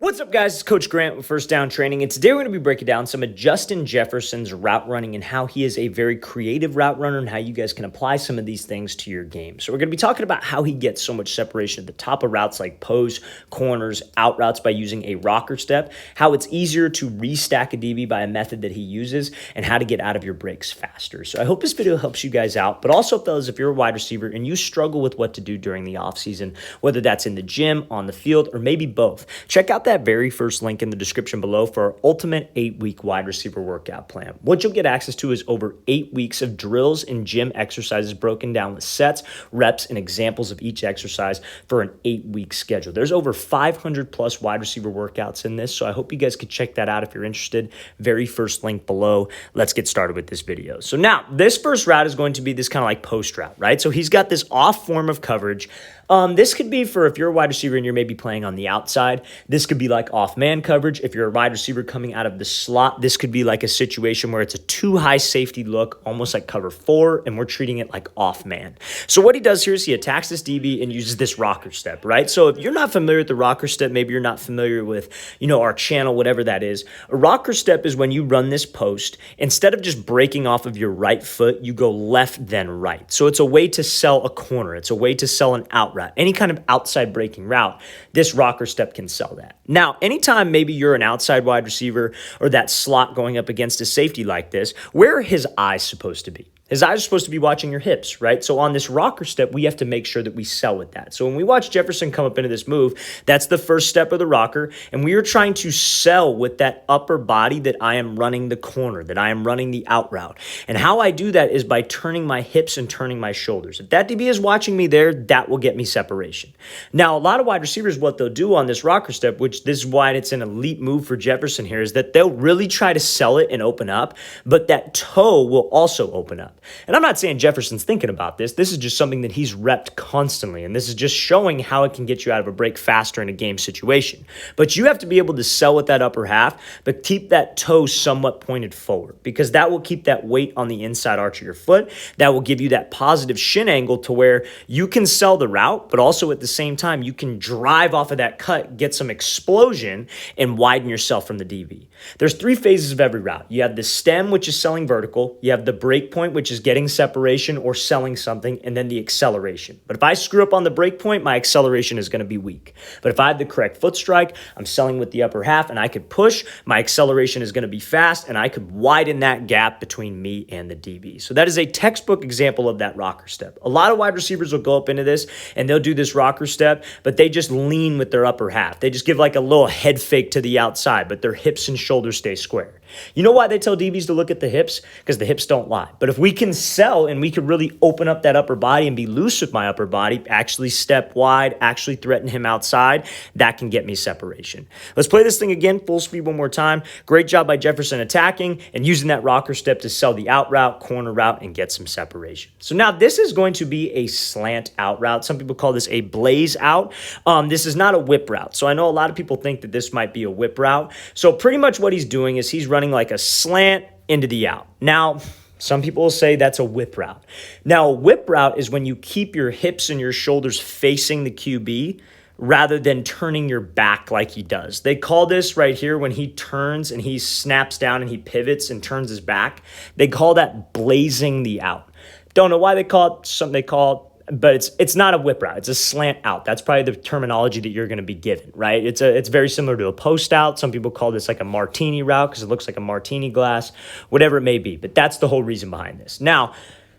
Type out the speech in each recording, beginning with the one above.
What's up, guys? It's Coach Grant with First Down Training, and today we're going to be breaking down some of Justin Jefferson's route running and how he is a very creative route runner and how you guys can apply some of these things to your game. So we're going to be talking about how he gets so much separation at the top of routes like post, corners, out routes by using a rocker step, how it's easier to restack a DB by a method that he uses, and how to get out of your breaks faster. So I hope this video helps you guys out, but also, fellas, if you're a wide receiver and you struggle with what to do during the offseason, whether that's in the gym, on the field, or maybe both, check out that very first link in the description below for our ultimate 8-week wide receiver workout plan. What you'll get access to is over 8 weeks of drills and gym exercises broken down with sets, reps, and examples of each exercise for an 8-week schedule. There's over 500 plus wide receiver workouts in this, so I hope you guys could check that out if you're interested. Very first link below. Let's get started with this video. So now, this first route is going to be this kind of like post route, right? So he's got this off form of coverage. This could be for if you're a wide receiver and you're maybe playing on the outside. This could be like off man coverage. If you're a wide receiver coming out of the slot, this could be like a situation where it's a too high safety look, almost like cover 4, and we're treating it like off man. So what he does here is he attacks this DB and uses this rocker step, right? So if you're not familiar with the rocker step, maybe you're not familiar with, our channel, whatever that is. A rocker step is when you run this post, instead of just breaking off of your right foot, you go left then right. So it's a way to sell a corner. It's a way to sell an out route. Any kind of outside breaking route, this rocker step can sell that. Now, anytime maybe you're an outside wide receiver or that slot going up against a safety like this, where are his eyes supposed to be? His eyes are supposed to be watching your hips, right? So on this rocker step, we have to make sure that we sell with that. So when we watch Jefferson come up into this move, that's the first step of the rocker, and we are trying to sell with that upper body that I am running the corner, that I am running the out route. And how I do that is by turning my hips and turning my shoulders. If that DB is watching me there, that will get me separation. Now, a lot of wide receivers, what they'll do on this rocker step, which this is why it's an elite move for Jefferson here, is that they'll really try to sell it and open up, but that toe will also open up. And I'm not saying Jefferson's thinking about this. This is just something that he's repped constantly. And this is just showing how it can get you out of a break faster in a game situation. But you have to be able to sell with that upper half, but keep that toe somewhat pointed forward, because that will keep that weight on the inside arch of your foot. That will give you that positive shin angle to where you can sell the route, but also at the same time, you can drive off of that cut, get some explosion, and widen yourself from the DB. There's 3 phases of every route. You have the stem, which is selling vertical. You have the break point, which is getting separation or selling something, and then the acceleration. But if I screw up on the break point, my acceleration is going to be weak. But if I have the correct foot strike, I'm selling with the upper half, and I could push, my acceleration is going to be fast, and I could widen that gap between me and the DB. So that is a textbook example of that rocker step. A lot of wide receivers will go up into this, and they'll do this rocker step, but they just lean with their upper half. They just give like a little head fake to the outside, but their hips and shoulders stay square. You know why they tell DBs to look at the hips? Because the hips don't lie. But if we can sell and we could really open up that upper body and be loose with my upper body, actually step wide, actually threaten him outside, that can get me separation. Let's play this thing again, full speed one more time. Great job by Jefferson attacking and using that rocker step to sell the out route, corner route, and get some separation. So now this is going to be a slant out route. Some people call this a blaze out. This is not a whip route. So I know a lot of people think that this might be a whip route. So pretty much what he's doing is he's running like a slant into the out. Now, some people will say that's a whip route. Now, a whip route is when you keep your hips and your shoulders facing the QB rather than turning your back like he does. They call this right here when he turns and he snaps down and he pivots and turns his back. They call that blazing the out. Don't know why they call it something they call it, but it's not a whip route. It's a slant out. That's probably the terminology that you're going to be given, right? It's very similar to a post out. Some people call this like a martini route because it looks like a martini glass, whatever it may be. But that's the whole reason behind this. Now,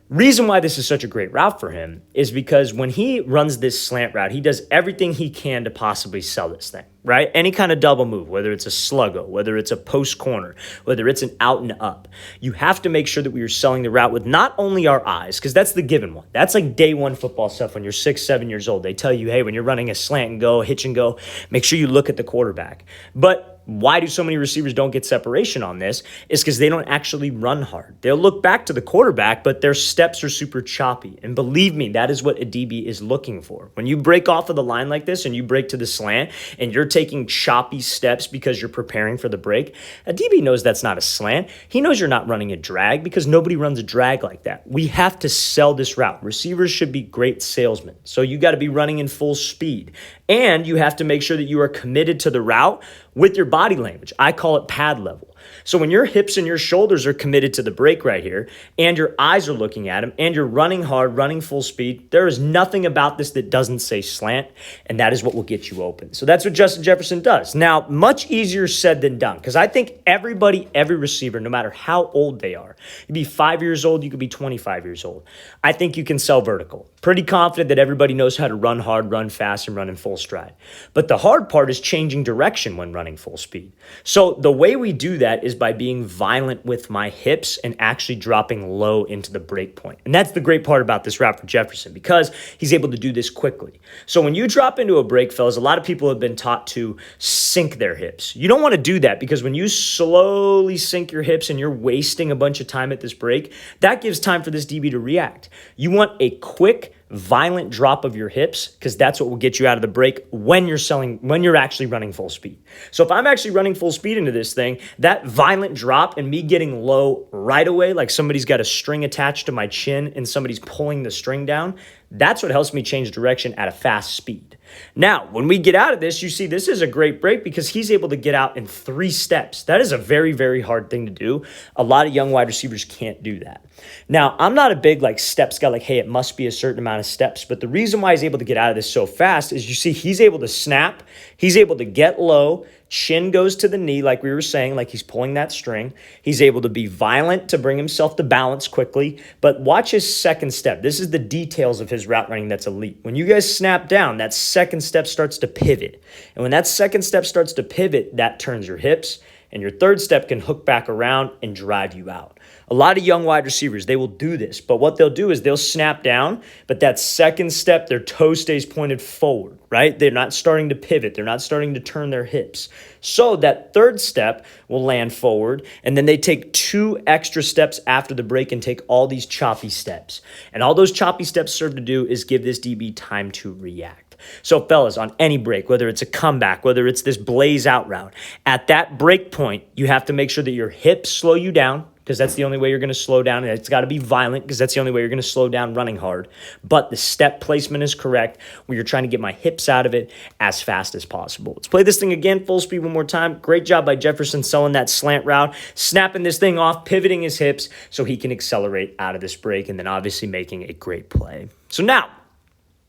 reason why this is such a great route for him is because when he runs this slant route, he does everything he can to possibly sell this thing, right? Any kind of double move, whether it's a sluggo, whether it's a post corner, whether it's an out and up, you have to make sure that we are selling the route with not only our eyes, because that's the given one. That's like day one football stuff when you're 6, 7 years old. They tell you, hey, when you're running a slant and go, hitch and go, make sure you look at the quarterback. But why do so many receivers don't get separation on this is because they don't actually run hard. They'll look back to the quarterback, but their steps are super choppy. And believe me, that is what a DB is looking for. When you break off of the line like this and you break to the slant and you're taking choppy steps because you're preparing for the break, a DB knows that's not a slant. He knows you're not running a drag because nobody runs a drag like that. We have to sell this route. Receivers should be great salesmen. So you got to be running in full speed. And you have to make sure that you are committed to the route with your body language. I call it pad level. So when your hips and your shoulders are committed to the break right here, and your eyes are looking at him, and you're running hard, running full speed, there is nothing about this that doesn't say slant, and that is what will get you open. So that's what Justin Jefferson does. Now, much easier said than done, because I think every receiver, no matter how old they are, you could be 5 years old, you could be 25 years old. I think you can sell vertical. Pretty confident that everybody knows how to run hard, run fast, and run in full stride. But the hard part is changing direction when running full speed. So the way we do that is by being violent with my hips and actually dropping low into the break point. And that's the great part about this route for Jefferson, because he's able to do this quickly. So when you drop into a break, fellas, a lot of people have been taught to sink their hips. You don't want to do that, because when you slowly sink your hips and you're wasting a bunch of time at this break, that gives time for this DB to react. You want a quick, violent drop of your hips, because that's what will get you out of the break when you're actually running full speed. So if I'm actually running full speed into this thing, that violent drop and me getting low right away, like somebody's got a string attached to my chin and somebody's pulling the string down, that's what helps me change direction at a fast speed. Now, when we get out of this, you see this is a great break because he's able to get out in 3 steps. That is a very, very hard thing to do. A lot of young wide receivers can't do that. Now, I'm not a big steps guy, hey, it must be a certain amount of steps. But the reason why he's able to get out of this so fast is you see he's able to snap. He's able to get low. Chin goes to the knee, like we were saying, like he's pulling that string. He's able to be violent to bring himself to balance quickly. But watch his second step. This is the details of his route running that's elite. When you guys snap down, that second step starts to pivot. And when that second step starts to pivot, that turns your hips. And your third step can hook back around and drive you out. A lot of young wide receivers, they will do this. But what they'll do is they'll snap down, but that second step, their toe stays pointed forward, right? They're not starting to pivot. They're not starting to turn their hips. So that third step will land forward, and then they take 2 extra steps after the break and take all these choppy steps. And all those choppy steps serve to do is give this DB time to react. So fellas, on any break, whether it's a comeback, whether it's this blaze out route, at that break point, you have to make sure that your hips slow you down, because that's the only way you're going to slow down. And it's got to be violent, because that's the only way you're going to slow down running hard. But the step placement is correct, where you're trying to get my hips out of it as fast as possible. Let's play this thing again, full speed one more time. Great job by Jefferson selling that slant route, snapping this thing off, pivoting his hips so he can accelerate out of this break, and then obviously making a great play. So now,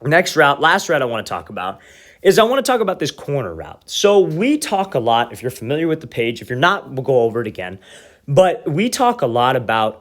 last route I want to talk about is I want to talk about this corner route. So we talk a lot, if you're familiar with the page, if you're not, we'll go over it again. But we talk a lot about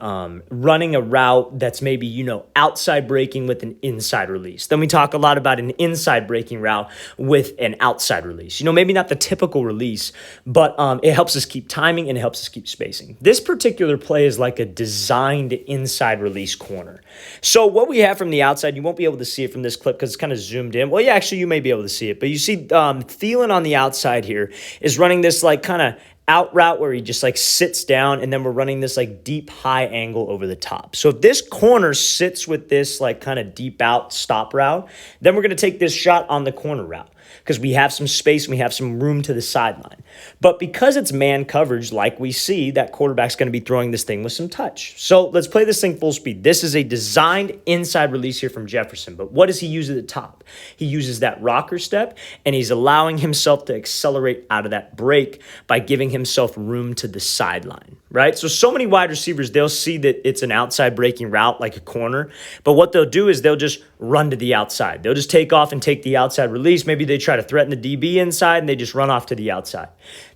running a route that's maybe, outside breaking with an inside release. Then we talk a lot about an inside breaking route with an outside release. Maybe not the typical release, but it helps us keep timing and it helps us keep spacing. This particular play is like a designed inside release corner. So what we have from the outside, you won't be able to see it from this clip because it's kind of zoomed in. Well, yeah, actually, you may be able to see it. But you see Thielen on the outside here is running this kind of out route where he just sits down, and then we're running this deep high angle over the top. So if this corner sits with this kind of deep out stop route, then we're going to take this shot on the corner route, because we have some space and we have some room to the sideline. But because it's man coverage, like we see, that quarterback's going to be throwing this thing with some touch. So let's play this thing full speed. This is a designed inside release here from Jefferson. But what does he use at the top? He uses that rocker step, and he's allowing himself to accelerate out of that break by giving himself room to the sideline, right? So many wide receivers, they'll see that it's an outside breaking route like a corner. But what they'll do is they'll just run to the outside. They'll just take off and take the outside release. Maybe they try to threaten the DB inside, and they just run off to the outside.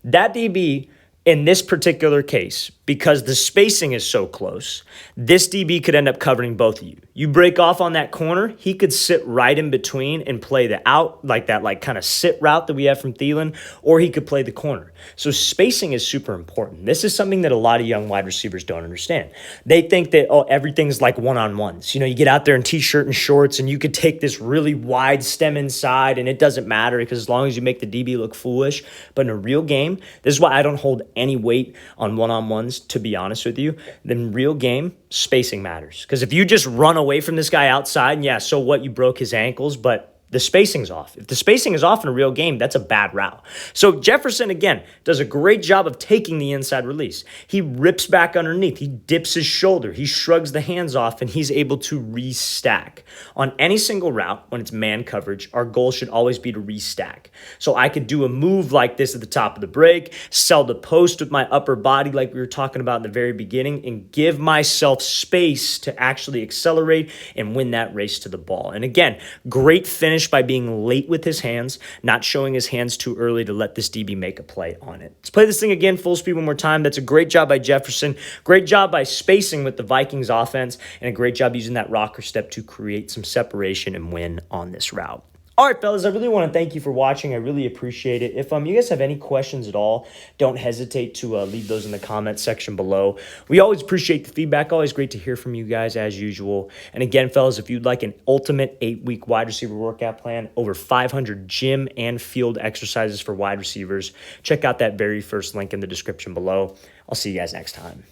That DB, in this particular case, because the spacing is so close, this DB could end up covering both of you. You break off on that corner, he could sit right in between and play the out, like that kind of sit route that we have from Thielen, or he could play the corner. So spacing is super important. This is something that a lot of young wide receivers don't understand. They think that, oh, everything's like one-on-ones. You get out there in t-shirt and shorts and you could take this really wide stem inside and it doesn't matter because as long as you make the DB look foolish. But in a real game, this is why I don't hold any weight on one-on-ones, to be honest with you. In real game, spacing matters. Because if you just run away from this guy outside, and yeah, so what, you broke his ankles, but the spacing's off. If the spacing is off in a real game, that's a bad route. So Jefferson, again, does a great job of taking the inside release. He rips back underneath. He dips his shoulder. He shrugs the hands off, and he's able to restack. On any single route, when it's man coverage, our goal should always be to restack. So I could do a move like this at the top of the break, sell the post with my upper body like we were talking about in the very beginning, and give myself space to actually accelerate and win that race to the ball. And again, great finish by being late with his hands, not showing his hands too early to let this DB make a play on it. Let's play this thing again, full speed one more time. That's a great job by Jefferson. Great job by spacing with the Vikings offense, and a great job using that rocker step to create some separation and win on this route. All right, fellas, I really want to thank you for watching. I really appreciate it. If you guys have any questions at all, don't hesitate to leave those in the comments section below. We always appreciate the feedback. Always great to hear from you guys as usual. And again, fellas, if you'd like an ultimate 8-week wide receiver workout plan, over 500 gym and field exercises for wide receivers, check out that very first link in the description below. I'll see you guys next time.